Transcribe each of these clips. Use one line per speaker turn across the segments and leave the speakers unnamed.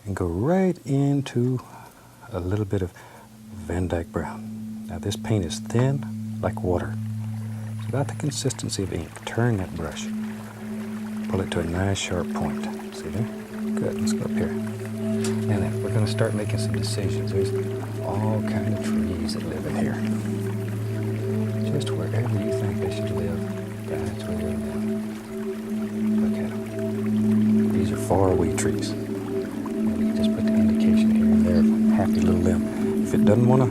and go right into a little bit of Van Dyke brown. Now this paint is thin like water. It's about the consistency of ink. Turn that brush. Pull it to a nice sharp point. See there? Good. Let's go up here. Now then, we're going to start making some decisions. There's all kind of trees that live in here. Just wherever you think they should live, that's where they live. Look at them. These are faraway trees. And we can just put the indication here and there of a happy little limb. If it doesn't want to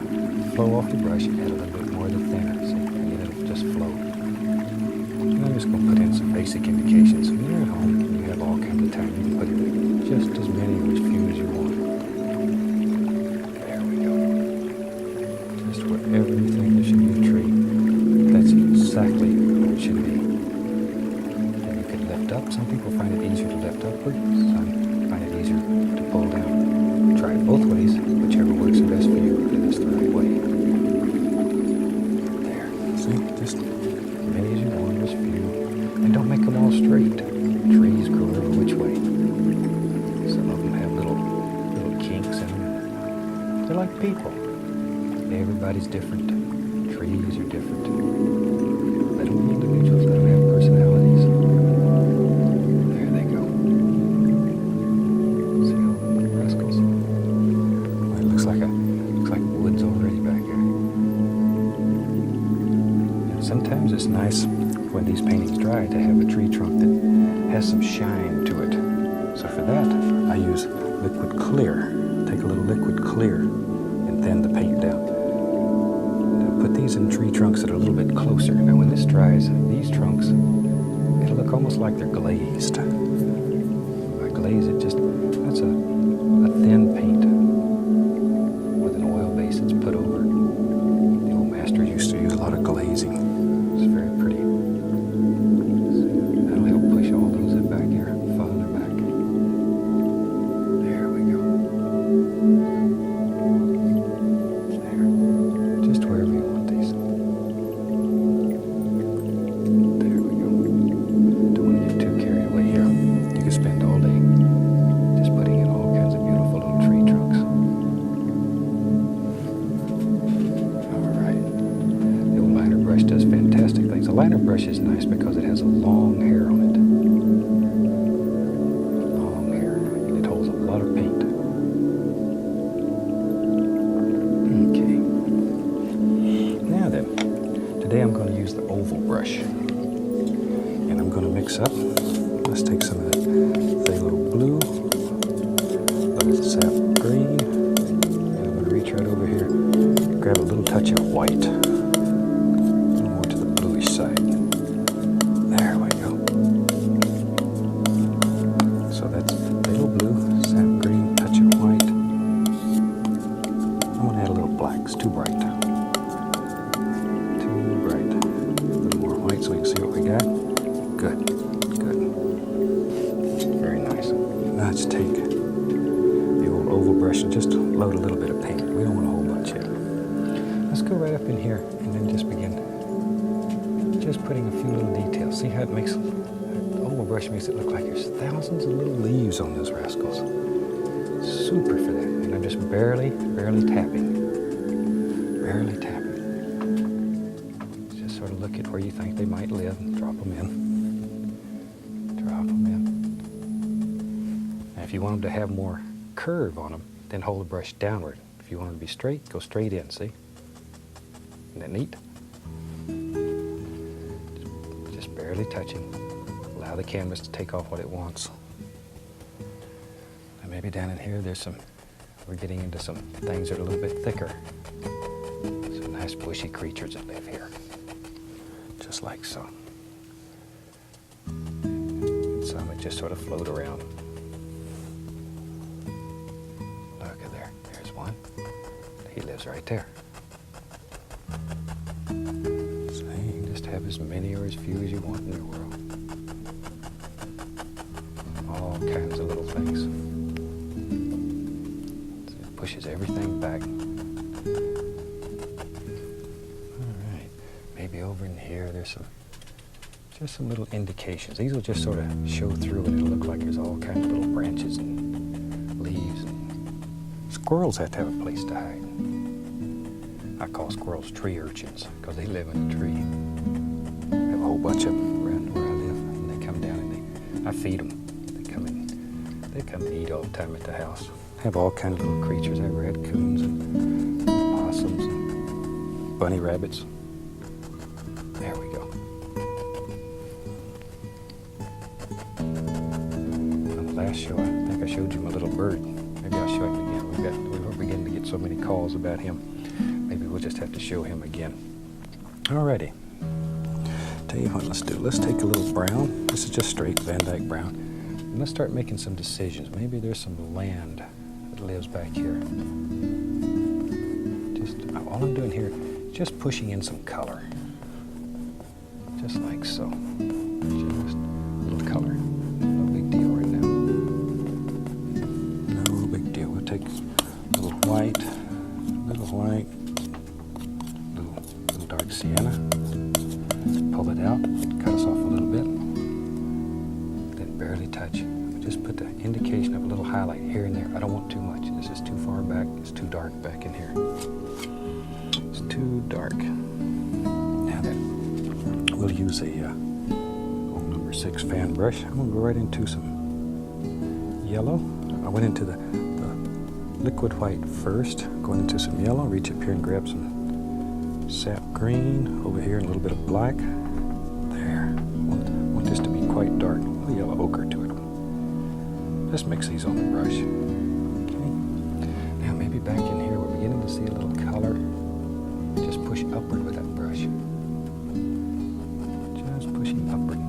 flow off the brush, you add a little bit more of the thinner, see, and then it'll just flow. And I'm just going to put in some basic indications. When you're at home, you have all kinds of time. You can put in just as many or as few as you want. There we go. Just wherever you think there should be a tree, that's exactly where it should be. And you can lift up. Some people find it easier to lift upward. Some find it easier to pull down. Try it both ways, whichever works the best for you, and it's the right way. There. See? Just as many as you want, as few. And don't make them all straight. Trees grow every which way. Some of them have little kinks in them. They're like people. Everybody's different. Trees are different. Let them be individuals. Let them have personalities. There they go. See all the little rascals? Well, it looks like woods already back here. And sometimes it's nice when these paintings dry to have a tree trunk that has some shine to it. So for that, I use liquid clear. Take a little liquid clear and thin the paint down. Now put these in tree trunks that are a little bit closer. Now when this dries, these trunks, it'll look almost like they're glazed. By glaze, that's a thin paint with an oil base that's put over. The old masters used to use a lot of glazing. It's very pretty. That'll help push all those in back here farther back. There we go. There. Just wherever you want these. There we go. Don't want to get too carried away here. You can spend all day just putting in all kinds of beautiful little tree trunks. Alright. The old liner brush does fantastic things. A liner brush is nice because it has a long hair on it. Long hair. And it holds a lot of paint. Okay. Now then, today I'm going to use the oval brush. And I'm going to mix up. Let's take some of that phthalo blue, a little sap green, and I'm going to reach right over here, grab a little touch of white. More to the bluish side. There we go. So that's phthalo blue, sap green, touch of white. I'm going to add a little black. It's too bright. Too bright. A little more white so we can see what we got. Good. Good. Very nice. Now let's take the old oval brush and just load a little bit of paint. We don't want a whole bunch yet. Let's go right up in here and then just begin just putting a few little details. See how it makes, the oval brush makes it look like there's thousands of little leaves on those rascals. Super for that. And I'm just barely tapping. Barely tapping. Just sort of look at where you think they might live and drop them in. Drop them in. And if you want them to have more curve on them, then hold the brush downward. If you want them to be straight, go straight in, see? Isn't that neat? Just barely touching. Allow the canvas to take off what it wants. And maybe down in here we're getting into some things that are a little bit thicker. Some nice bushy creatures that live here. Just like so. And some that just sort of float around. Look at there. There's one. He lives right there. So you can just have as many or as few as you want in your world. All kinds of little things. So it pushes everything back. All right. Maybe over in here there's just some little indications. These will just sort of show through and it'll look like there's all kinds of little branches and leaves and squirrels have to have a place to hide. I call squirrels tree urchins because they live in a tree. I have a whole bunch of them around where I live, and they come down and I feed them. They come and eat all the time at the house. I have all kinds of little creatures. I have raccoons and possums and bunny rabbits. There we go. On the last show, I think I showed you my little bird. Maybe I'll show him again. We were beginning to get so many calls about him. Maybe we'll just have to show him again. Alrighty. Tell you what, let's do. Let's take a little brown. This is just straight Van Dyke brown. And let's start making some decisions. Maybe there's some land that lives back here. Just all I'm doing here is just pushing in some color. Just like so. Just a little color. No big deal right now. No big deal. We'll take a little white, little dark sienna. Pull it out, cut us off a little bit. Then barely touch. Just put the indication of a little highlight here and there. I don't want too much. This is too far back. It's too dark back in here. It's too dark. Now then, we'll use a old number 6 fan brush. I'm going to go right into some yellow. I went into the liquid white first. Going into some yellow. Reach up here and grab some sap green. Over here, and a little bit of black. There. I want this to be quite dark. A little yellow ochre to it. Just mix these on the brush. Okay. Now maybe back in here we're beginning to see a little color. Just push upward with that brush. Just pushing upward.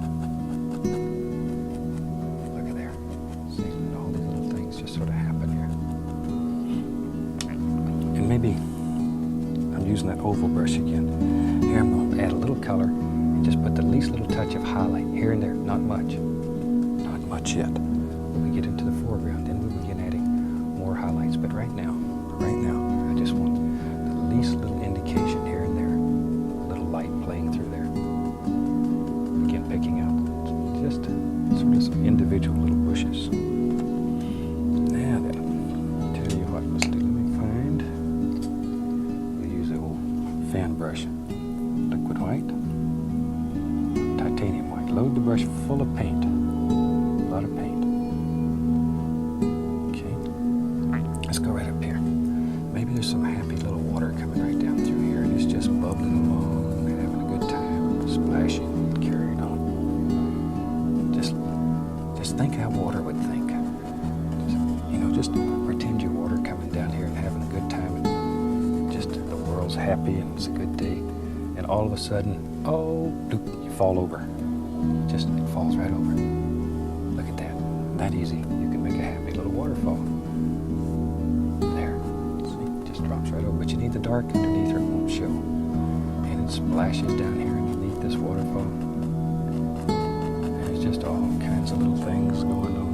Look at there. See, all these little things just sort of happen here. And maybe I'm using that oval brush again. Here I'm going to add a little color and just put the least little touch of highlight here and there. Not much. Not much yet. When we get into the foreground, then we begin adding more highlights. But right now, I just want the least little indication here and there. A little light playing through there. Again, picking out just sort of some individual little bushes. Now then, tell you what, let's do. Let me find. We'll use an old fan brush. Liquid white. Titanium white. Load the brush full of paint. A lot of paint. Okay. Let's go right up here. Maybe there's some happy little water coming right down through here, and it's just bubbling along, having a good time, splashing, carrying on. Just think how water would think. Just pretend your water coming down here and having a good time, and just the world's happy and it's a good day, and all of a sudden, you fall over. Just it falls right over. Look at that. That easy. You can make a happy little waterfall. There. See, it just drops right over. But you need the dark underneath or it won't show. And it splashes down here underneath this waterfall. And there's just all kinds of little things going on.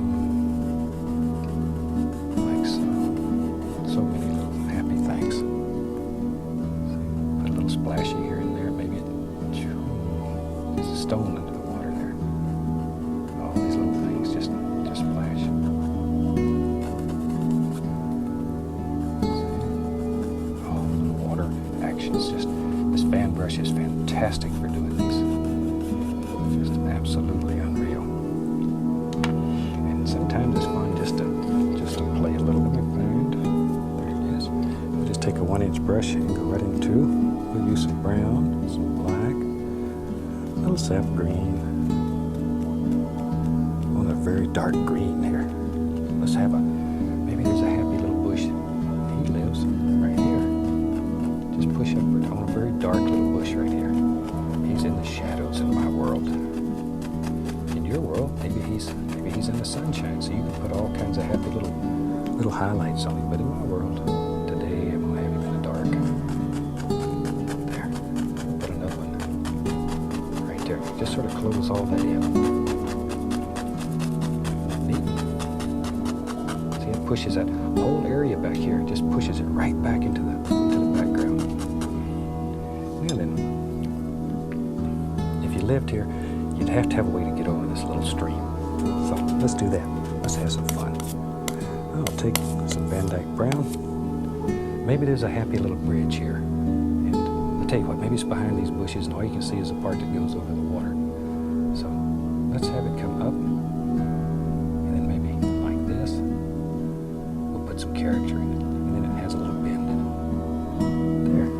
Like so. So many little happy things. See, put a little splashy here and there. Maybe there's a stone under the water there. All these little things just splash. All the little water actions. This fan brush is fantastic for doing these. Just absolutely unreal. And sometimes it's fun just to play a little bit. There it is. We'll just take a 1-inch brush and go right into. We'll use some brown, some black, a little sap green. On a very dark green here. Let's have maybe there's a happy little bush. He lives right here. Just push upward on a very dark little bush right here. He's in the shadows in my world. In your world, maybe he's in the sunshine, so you can put all kinds of happy little highlights on him. But in my world, today I'm gonna have him in the dark. There. Put another one right there. Just sort of close all that in. Neat. See, it pushes that whole area back here. It just pushes it right back into the background. Well then, if you lived here, you'd have to have a way to get over this little stream. So let's do that. Let's have some fun. I'll take some Van Dyke brown, maybe there's a happy little bridge here. And I'll tell you what, maybe it's behind these bushes and all you can see is the part that goes over the water. So let's have it come up. And then maybe like this. We'll put some character in it. And then it has a little bend. There.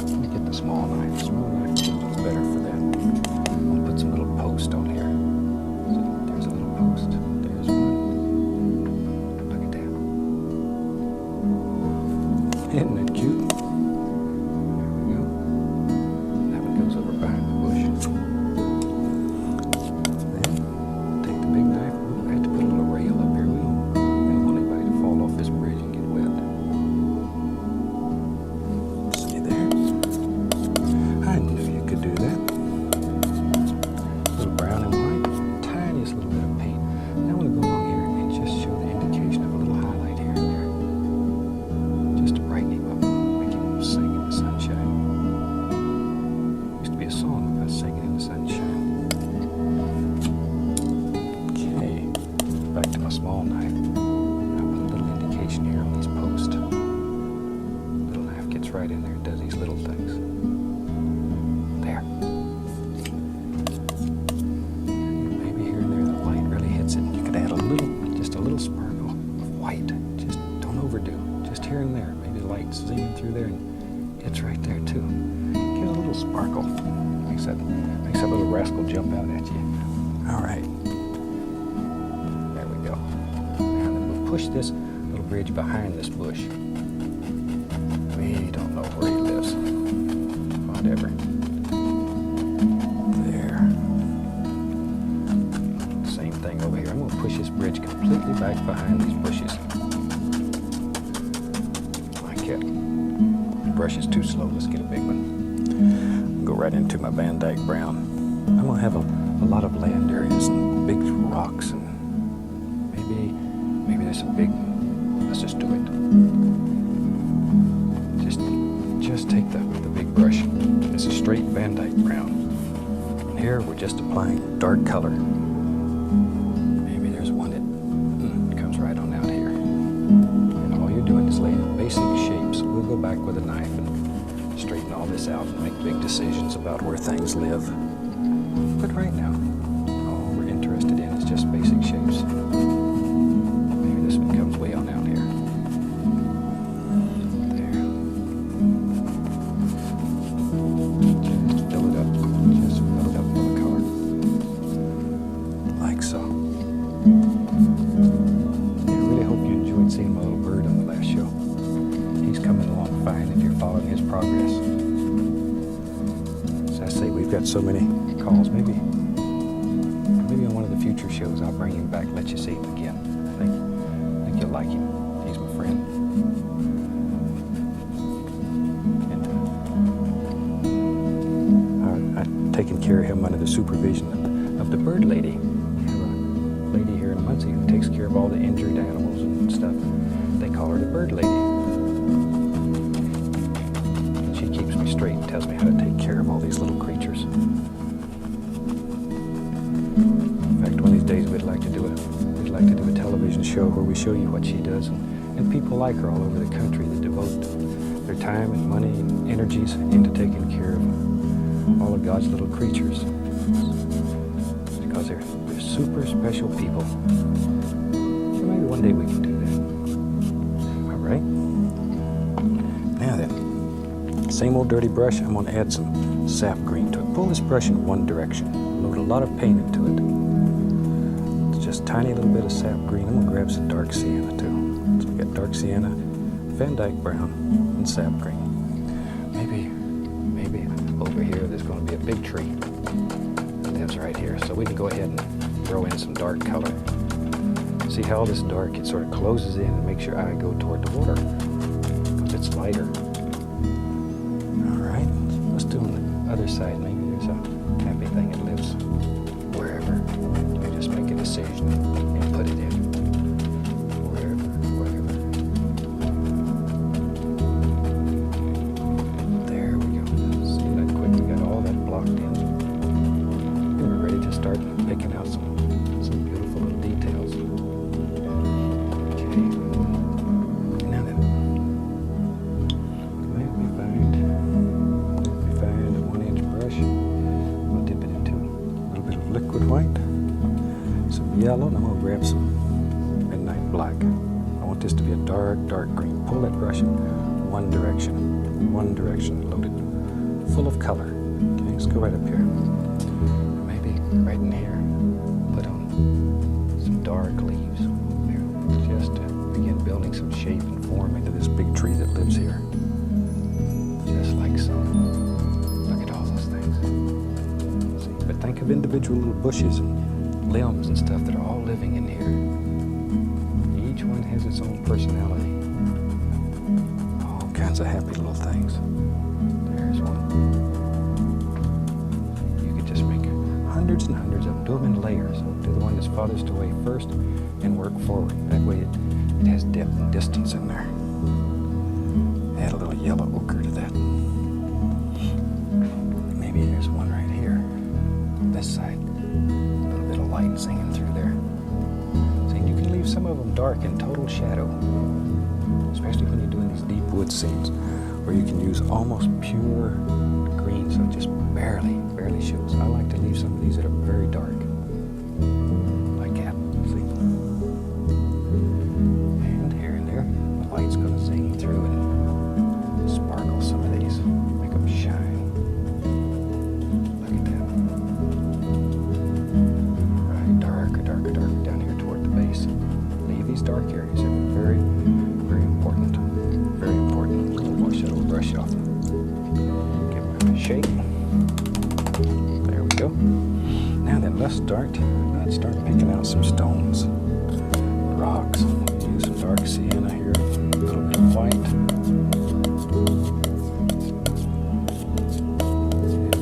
Let me get the small knife. The small knife is a little better for that. We'll put some little post on here. So there's a little post. There's one. Look at that. Isn't that cute? There we go. That one goes over behind the bush. Then take the big knife. Ooh, I have to put a little rail up here. We don't want anybody to fall off this bridge and get wet. See there? I knew you could do that. A little brown and white, tiniest little bit of paint. Now I want to go along here and just show the indication of a little highlight here and there. Just to brighten him up, make him sing in the sunshine. Used to be a song about singing in the sunshine. Okay, back to my small knife. I'll put a little indication here on these posts. Little knife gets right in there and does these little things. There. Maybe here and there the light really hits it. You could add just a little sparkle of white. Just don't overdo. Just here and there. Maybe the light's zooming through there and it's right there too. Get a little sparkle. Makes that little rascal jump out at you. All right. There we go. Now then we'll push this little bridge behind this bush. We don't know where he lives. Whatever. There. Same thing over here. I'm going to push this bridge completely back behind these bushes. Like it. The brush is too slow. Let's get a big one. Go right into my Van Dyke Brown. I'm going to have a lot of land areas and big rocks and maybe there's a big. Let's just do it. Just take the big brush. It's a straight Van Dyke Brown. And here we're just applying dark color. Maybe there's one that comes right on out here. And all you're doing is laying basic shapes. We'll go back with a knife and straighten all this out and make big decisions about where things live. But right now, all we're interested in is just basic shapes. Maybe this one comes way on out here. There. Just fill it up. Just fill it up with the color. Like so. Yeah, I really hope you enjoyed seeing my little bird on the last show. He's coming along fine if you're following his progress. As I say, we've got so many calls. Maybe on one of the future shows I'll bring him back, let you see him again. I think you'll like him. He's my friend. And I've taken care of him under the supervision of the bird lady. We have a lady here in Muncie who takes care of all the injured animals and stuff. They call her the bird lady. And she keeps me straight and tells me how to take care of all these little creatures. In fact, one of these days we'd like to do a television show where we show you what she does, and people like her all over the country that devote their time and money and energies into taking care of all of God's little creatures. Because they're super special people. So maybe one day we can do that. All right. Now then, same old dirty brush. I'm going to add some sap green to it. Pull this brush in one direction. Load a lot of paint into it. It's just a tiny little bit of sap green. I'm going to grab some dark sienna too. So we got dark sienna, Van Dyke Brown, and sap green. Maybe over here there's going to be a big tree that lives right here. So we can go ahead and throw in some dark color. See how all this dark, it sort of closes in and makes your eye go toward the water because it's lighter. All right, let's do on the other side. Maybe there's a happy thing that lives wherever. You just make a decision and put it in. Wherever. There we go. See that quick? We got all that blocked in. And we're ready to start picking out some beautiful little details. Okay. yellow, and I'm going to grab some midnight black. I want this to be a dark, dark green. Pull that brush in one direction, loaded, full of color. Okay, let's go right up here. And maybe right in here, put on some dark leaves there, just to begin building some shape and form into this big tree that lives here. Just like so. Look at all those things. See, but think of individual little bushes and limbs and stuff that are all living in here. Each one has its own personality. All kinds of happy little things. There's one. You could just make hundreds and hundreds of them. Do them in layers. Do the one that's farthest away first and work forward. That way it has depth and distance in there. Add a little yellow ochre to that. Maybe there's one right here. This side. A little bit of light singing through there. See, you can leave some of them dark in total shadow. Especially when you're doing these deep wood scenes where you can use almost pure green, so it just barely shows. I like to leave some of these that are very dark. Like that, see? And here and there, the light's going to zing through and sparkle some of these, make them shine. Look at that. Right, darker down here toward the base. Leave these dark areas. They're very, very important. Very important. Wash that old brush off. Give them a shake. There we go. Now then, let's start picking out some stones. Rocks. Use some dark sienna here. A little bit of white.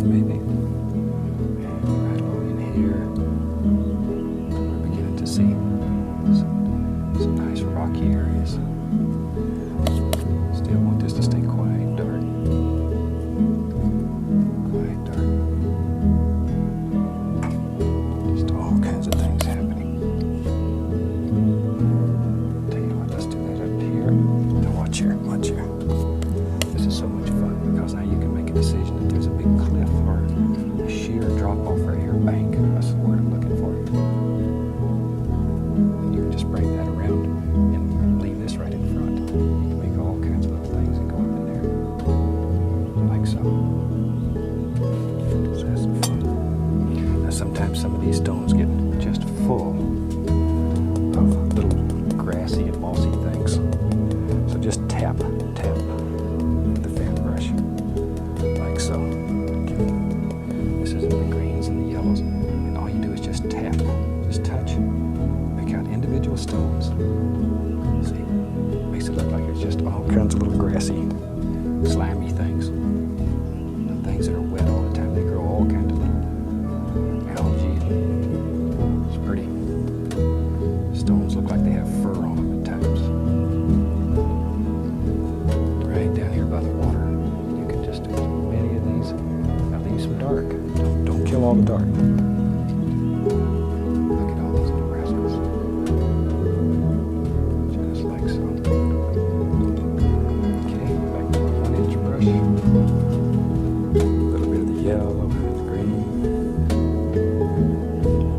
Maybe. And right along in here. We're beginning to see some nice rocky areas. Still want this to stay quite dark. Quite dark. Just all kinds of things happening. Tell you what, let's do that up here. Now watch here. This is so much fun because now you can make a decision if there's a big cliff or a sheer drop off or air bank. That's the word I'm looking for. And you can just bring that around and leave this right in front. You can make all kinds of little things that go up in there. Like so. So that's some fun. Now sometimes some of these stones get just full of little grassy and mossy things. So just tap with the fan brush. Like so. Okay. This is in the greens and the yellows. And all you do is just tap. Just touch. Pick out individual stones. See? Makes it look like it's just all kinds of little grassy, slimy things. And things that are wet all the time. They grow all kinds of little algae. And it's pretty. Stones look like they have fur on them at times. Right down here by the water. You can just do many of these. Now leave some dark. Don't kill all the dark. Look at all those little rascals. Just like so. Okay, back to my 1-inch brush. A little bit of the yellow and the green.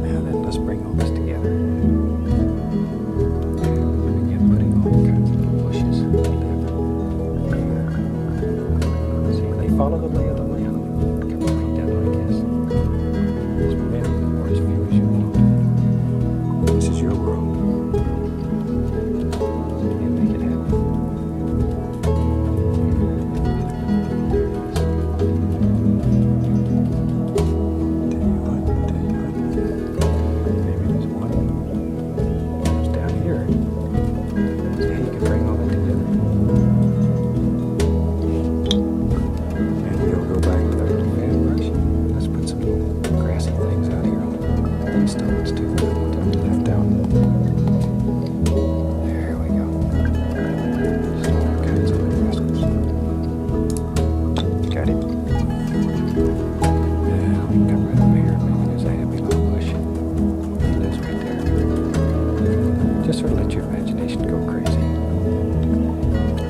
Now then, let's bring all this together. And begin putting all kinds of little bushes that live here. See, they follow the lay of the land. Come right down like this. As many or as few as you want. This is your world. So you can make it happen. Tell you what. Maybe there's one that's down here. See how you can bring all that together. And we'll go back with our little fan brush. Let's put some little grassy things out here on these stones too. Left out. There we go. Just all kinds of little rascals. Got it. Now we can come right over here. Maybe there's a happy little bush. It lives right there. Just sort of let your imagination go crazy.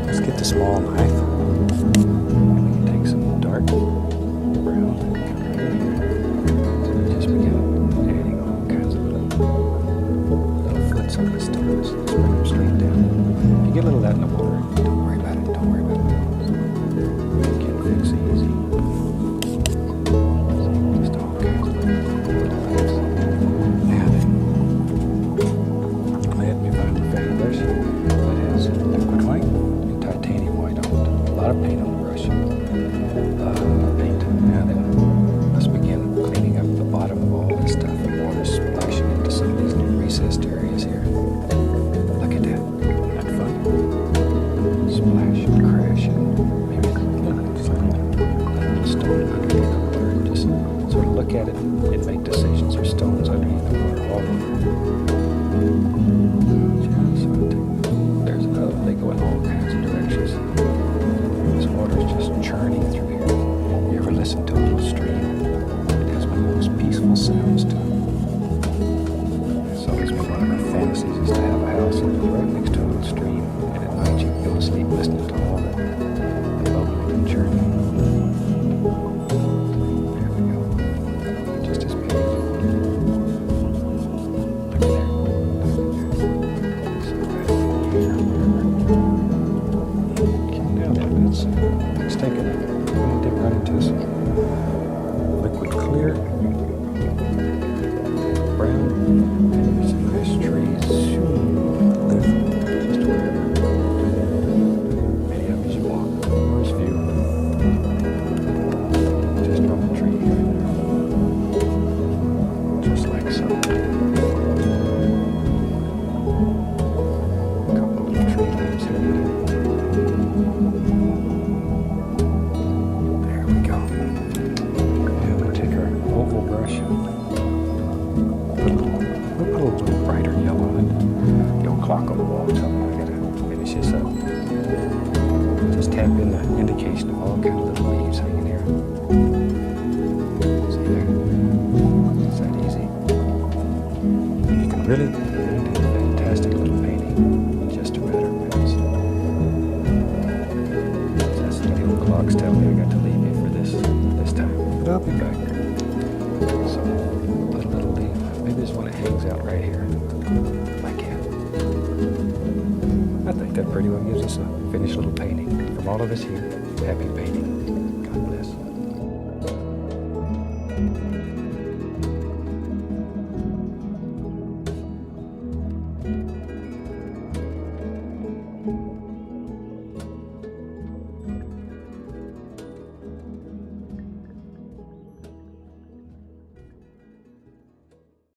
Let's get the small knife. And we can take some dark brown and come right in here. So we just begin adding all kinds of little some of the stones. Just bring them straight down. If you get a little of that in the water, don't worry about it. Don't worry about it. You can fix it easy. Just all kinds of little things. Now then, let me find the fan brush that has liquid white and titanium white on it. A lot of paint on the brush. Paint. Now then, let's begin cleaning up the bottom of all this stuff. Water splashing into some of these recessed areas here. Look at that. Isn't that fun? Splash and crash and maybe just like a little stone underneath the water. And just sort of look at it and make decisions. There's stones underneath the water all over. Just sort of take, there's another. They go in all kinds of directions. This water is just churning through here. You ever listen to a little stream? It has one of those peaceful sounds to it. It's always been one of my fantasies is to have a house that was right next to a little stream, and at night you can go to sleep listening to all the bubbling and churning. There we go. Just as beautiful. Look at there. So right here. Okay, now then, let's take it. Dip right into some liquid clear. Brown. And there's some nice trees. Live just wherever. Many of them as you walk. Where's view? Just from the tree right there. Just like so. A couple of little tree limbs here. There we go. And we'll take our oval brush. We'll put a little brighter yellow on it. The old clock on the wall telling me I gotta finish this up. Just tap in the indication of all kind of little leaves hanging here. See there? Is that easy? You can really do a fantastic little painting in just a matter of minutes. That's the old clock's telling me I got to leave you for this time. But I'll be back. So, put a little leaf. Maybe there's one that hangs out right here. My cat. I think that pretty well gives us a finished little painting. From all of us here, happy painting. God bless.